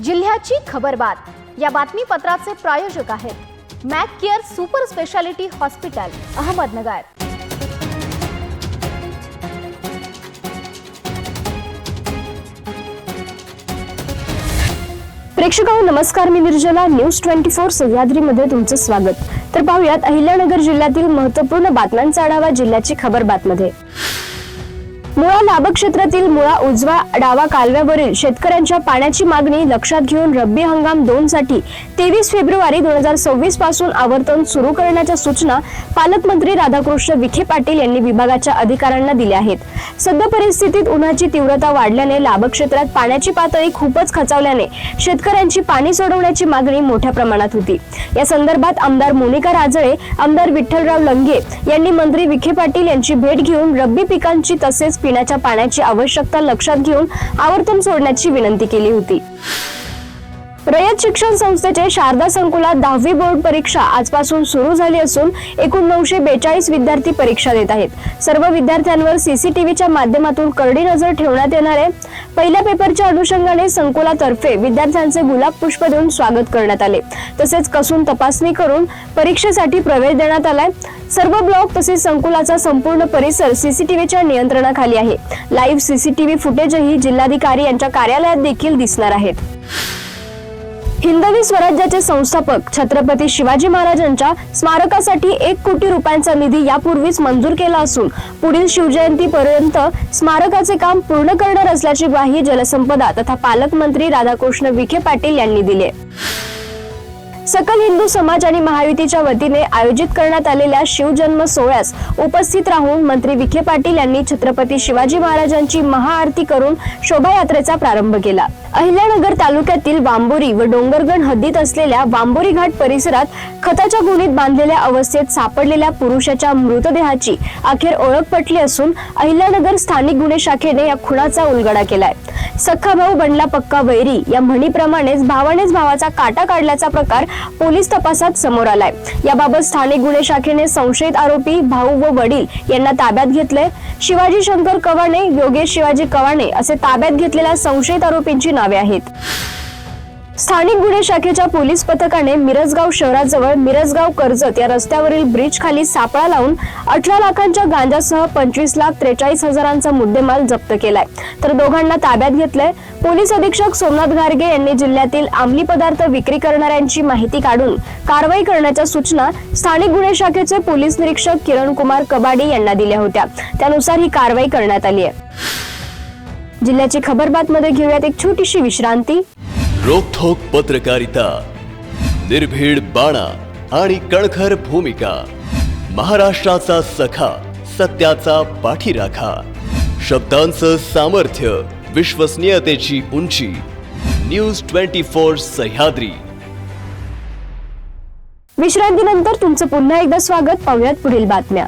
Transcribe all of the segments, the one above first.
जिल्ह्याची खबरबात या बातमीपत्राचे प्रायोजक आहेत Mac care super speciality hospital Ahmednagar. प्रेक्षकांनो नमस्कार, मी निर्जला। न्यूज 24 सह्याद्रीमध्ये तुमचं स्वागत। तर पाहूयात अहिल्यानगर जिल्ह्यातील महत्त्वपूर्ण बातम्यांचा आढावा जिल्ह्याची खबरबातमध्ये। मुळा लाभ क्षेत्रातील मुळा उजवा डावा कालव्यावरील शेतकऱ्यांच्या पाण्याची मागणी लक्षात घेऊन रब्बी हंगाम 2 साठी 23 फेब्रुवारी 2026 पासून आवर्तन सुरू करण्याच्या सूचना पालकमंत्री राधाकृष्ण विखे पाटील यांनी विभागाच्या अधिकाऱ्यांना दिल्या आहेत। सध्या परिस्थितीत उन्हाची तीव्रता वाढल्याने लाभ क्षेत्रात पाण्याची पातळी खूपच खचावल्याने शेतकऱ्यांची पाणी सोडवण्याची मागणी मोठ्या प्रमाणात होती। या संदर्भात आमदार मोनिका राजळे, आमदार विठ्ठलराव लंगे यांनी मंत्री विखे पाटील यांची भेट घेऊन रब्बी पिकांची तसेच पिण्याच्या पाण्याची आवश्यकता लक्षात घेऊन आवर्तन सोडण्याची विनंती केली होती। रयत शिक्षण संस्थेचे शारदा संकुलात 10वी बोर्ड परीक्षा आजपासून सुरू झाली असून एकूण 942 विद्यार्थी परीक्षा देत आहेत। सर्व विद्यार्थ्यांवर सीसीटीव्हीच्या माध्यमातून करडी नजर ठेवण्यात येणार आहे। पहिल्या पेपरच्या अनुषंगाने संकुलातर्फे विद्यार्थ्यांचे गुलाब पुष्प देऊन स्वागत करण्यात आले। तसेच कसून तपासणी करून परीक्षेसाठी प्रवेश देण्यात आलाय। सर्व ब्लॉक तसेच संकुलाचा संपूर्ण परिसर सीसीटीव्हीच्या नियंत्रणाखाली आहे। लाईव्ह सीसीटीव्ही फुटेजही जिल्हाधिकारी यांच्या कार्यालयात देखील दिसणार आहेत। हिंदवी स्वराज्याचे संस्थापक छत्रपती शिवाजी महाराजांच्या स्मारकासाठी 1 कोटी रुपयांचा निधी यापूर्वीच मंजूर केला असून पुढील शिवजयंतीपर्यंत स्मारकाचे काम पूर्ण करणार असल्याची ग्वाही जलसंपदा तथा पालकमंत्री राधाकृष्ण विखे पाटील यांनी दिली आहे। सकल हिंदू समाज आणि महायुतीच्या वतीने आयोजित करण्यात आलेल्या शिवजन्म सोहळ्यास उपस्थित राहून मंत्री विखे पाटील यांनी छत्रपती शिवाजी महाराजांची महाआरती करून शोभायात्रेचा प्रारंभ केला। अहिल्यानगर तालुक्यातील वांबोरी व डोंगरगण हद्दीत असलेल्या वांबोरी घाट परिसरात खताच्या गुणीत बांधलेल्या अवस्थेत सापडलेल्या पुरुषाच्या मृतदेहाची अखेर ओळख पटली असून अहिल्यानगर स्थानिक गुन्हे शाखेने या खुनाचा उलगडा केलाय। सख्खा भाऊ बनला पक्का वैरी या म्हणीप्रमाणेच भावानेच भावाचा काटा काढल्याचा प्रकार पोलीस तपासात समोर आलाय। याबाबत स्थानिक गुन्हे शाखेने संशयित आरोपी भाऊ व वडील यांना ताब्यात घेतले। शिवाजी शंकर कवाणे, योगेश शिवाजी कवाणे असे ताब्यात घेतलेल्या संशयित आरोपींची नावे आहेत। स्थानिक गुन्हे शाखेच्या पोलीस पथकाने मिरजगाव शहराजवळ मिरजगाव कर्जत या रस्त्यावरील ब्रिज खाली सापळा लावून 18 लाखांच्या गांजासह 25,43,000चा मुद्देमाल जप्त केलाय। तर दोघांना ताब्यात घेतलंय। पोलीस अधीक्षक सोमनाथ गारगे यांनी जिल्ह्यातील अंमली पदार्थ विक्री करणाऱ्यांची माहिती काढून कारवाई करण्याच्या सूचना स्थानिक गुन्हे शाखेचे पोलीस निरीक्षक किरण कुमार कबाडी यांना दिल्या होत्या। त्यानुसार ही कारवाई करण्यात आली आहे। जिल्ह्याची खबरबातमध्ये घेऊयात एक छोटीशी विश्रांती। रोखोक पत्रकारिता, निर्भीड बाणा आणि कणखर भूमिका, महाराष्ट्राचा सखा, सत्याचा पाठीराखा, शब्दांचं सामर्थ्य, विश्वसनीयतेची उंची, न्यूज 24 सह्याद्री। विश्रांतीनंतर तुमचं पुन्हा एकदा स्वागत। पाहूयात पुढील बातम्या।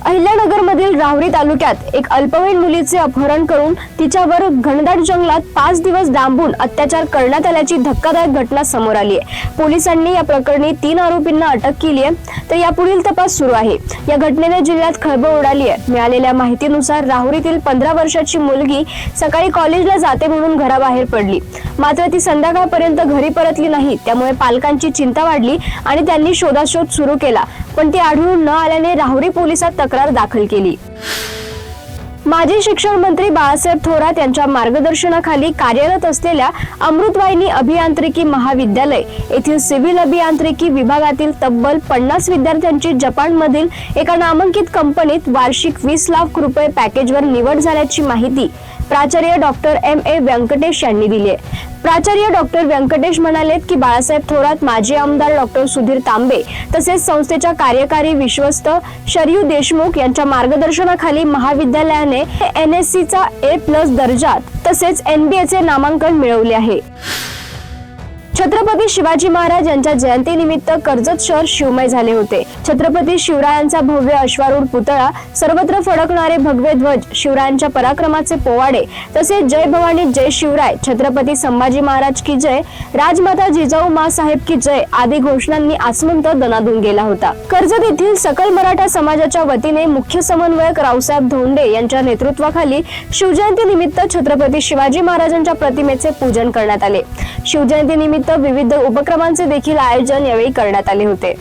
अहिल्यानगर मधील राहुरी तालुक्यात एक अल्पवयीन मुलीचे अपहरण करून तिच्यावर घनदाट जंगलात 5 दिवस डांबून अत्याचार करण्यात आल्याची धक्कादायक घटना समोर आली आहे। पोलिसांनी या प्रकरणी 3 आरोपींना अटक केली आहे, तर यापुढील तपास सुरू आहे। या घटनेने जिल्ह्यात खळबळ उडाली आहे। मिळालेल्या माहितीनुसार राहुरीतील 15 वर्षाची मुलगी सकाळी कॉलेजला जाते म्हणून घराबाहेर पडली, मात्र ती संध्याकाळपर्यंत घरी परतली नाही। त्यामुळे पालकांची चिंता वाढली आणि त्यांनी शोधाशोध सुरू केला, पण ती आढळून न आल्याने राहुरी पोलिसात तक्रार दाखल केली। माजी शिक्षण मंत्री बाळासाहेब थोरात यांच्या मार्गदर्शनाखाली कार्यरत असलेल्या अमृतवाहिनी अभियांत्रिकी महाविद्यालय येथील सिव्हिल अभियांत्रिकी विभागातील तब्बल 50 विद्यार्थ्यांची जपानमधील एका नामांकित कंपनीत वार्षिक 20 लाख रुपये पॅकेजवर निवड झाल्याची माहिती प्राचार्य डॉक्टर M.A. व्यंकटेश यांनी दिली आहे। प्राचार्य डॉक्टर व्यंकटेश म्हणालेत की बाळासाहेब थोरात, माजी आमदार डॉक्टर सुधीर तांबे तसेच संस्थेच्या कार्यकारी विश्वस्त शरयू देशमुख यांच्या मार्गदर्शनाखाली महाविद्यालयाने NSC चा A+ दर्जा तसेच NBA चे नामांकन मिळवले आहे। छत्रपती शिवाजी महाराज यांच्या जयंतीनिमित्त कर्जत शहर शिवमय झाले होते. छत्रपती शिवरायांचा भव्य अश्वारूढ पुतळा, सर्वत्र फडकणारे भगवे ध्वज, शिवरायांच्या पराक्रमाचे पोवाडे, तसेच जय भवानी जय शिवराय, छत्रपती संभाजी महाराज की जय, राजमाता जिजाऊ मा साहेब की जय आदी घोषणांनी आसमंत दणादून गेला होता. कर्जत येथील सकल मराठा समाजाच्या वतीने मुख्य समन्वयक रावसाहेब धोंडे यांच्या नेतृत्वाखाली शिवजयंती निमित्त छत्रपती शिवाजी महाराजांच्या प्रतिमेचे पूजन करण्यात आले. शिवजयंती निमित्त विविध उपक्रमांचे देखील आयोजन यावेळी करण्यात आले होते.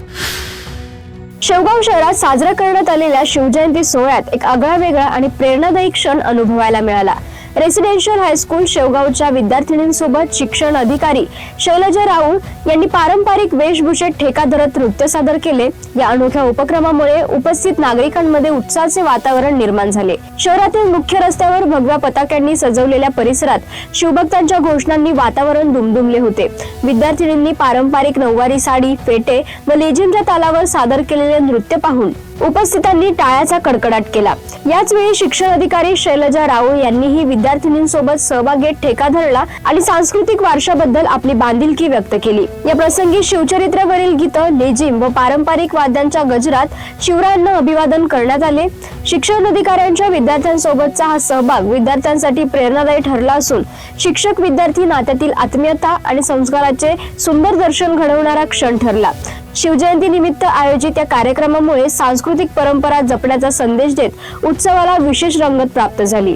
शेवगाव शहरात साजरा करण्यात आलेल्या शिवजयंती सोहळ्यात एक आगळावेगळा आणि प्रेरणादायी क्षण अनुभवायला मिळाला. रेसिडेन्शियल हायस्कूल शेवगावच्या विद्यार्थिनींसोबत शिक्षण अधिकारी शैलजा राऊळ यांनी पारंपरिक वेशभूषेत ठेका धरत नृत्य सादर केले. या अनोख्या उपक्रमामुळे उपस्थित नागरिकांमध्ये उत्साहाचे वातावरण निर्माण झाले. शहरातील मुख्य रस्त्यावर भगव्या पताक्यांनी सजवलेल्या परिसरात शिवभक्तांच्या घोषणांनी वातावरण दुमदुमले होते. विद्यार्थिनींनी पारंपरिक नऊवारी साडी, फेटे व लेझिमच्या तालावर सादर केलेले नृत्य पाहून उपस्थितांनी टाळ्याचा कडकडाट केला. याच वेळी शिक्षण अधिकारी शैलजा राऊळ यांनीही विद्यार्थिनींसोबत सहभाग घेत ठेका धरला आणि सांस्कृतिक वारशाबद्दल आपली बांधिलकी व्यक्त केली. या प्रसंगी शिवचरित्रावरील गीतं, लेझिम व पारंपरिक वाद्यांच्या गजरात शिवरायांना अभिवादन करण्यात आले. शिक्षण अधिकाऱ्यांच्या विद्यार्थ्यांसोबतचा हा सहभाग विद्यार्थ्यांसाठी प्रेरणादायी ठरला असून शिक्षक विद्यार्थी नात्यातील आत्मीयता आणि संस्काराचे सुंदर दर्शन घडवणारा क्षण ठरला. शिवजयंती निमित्त आयोजित या कार्यक्रमामुळे सांस्कृतिक परंपरा जपण्याचा संदेश देत उत्सवाला विशेष रंगत प्राप्त झाली.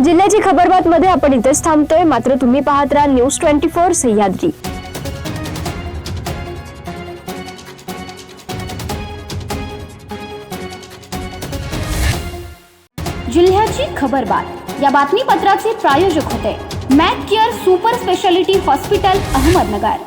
जिल्ह्याची खबरबात मध्ये आपण इथेच थांबतोय, मात्र तुम्ही पाहत राहा न्यूज 24 सह्याद्री. जिल्ह्याची खबरबात या बातमीपत्राचे प्रायोजक होते Mac care super speciality hospital, Ahmednagar.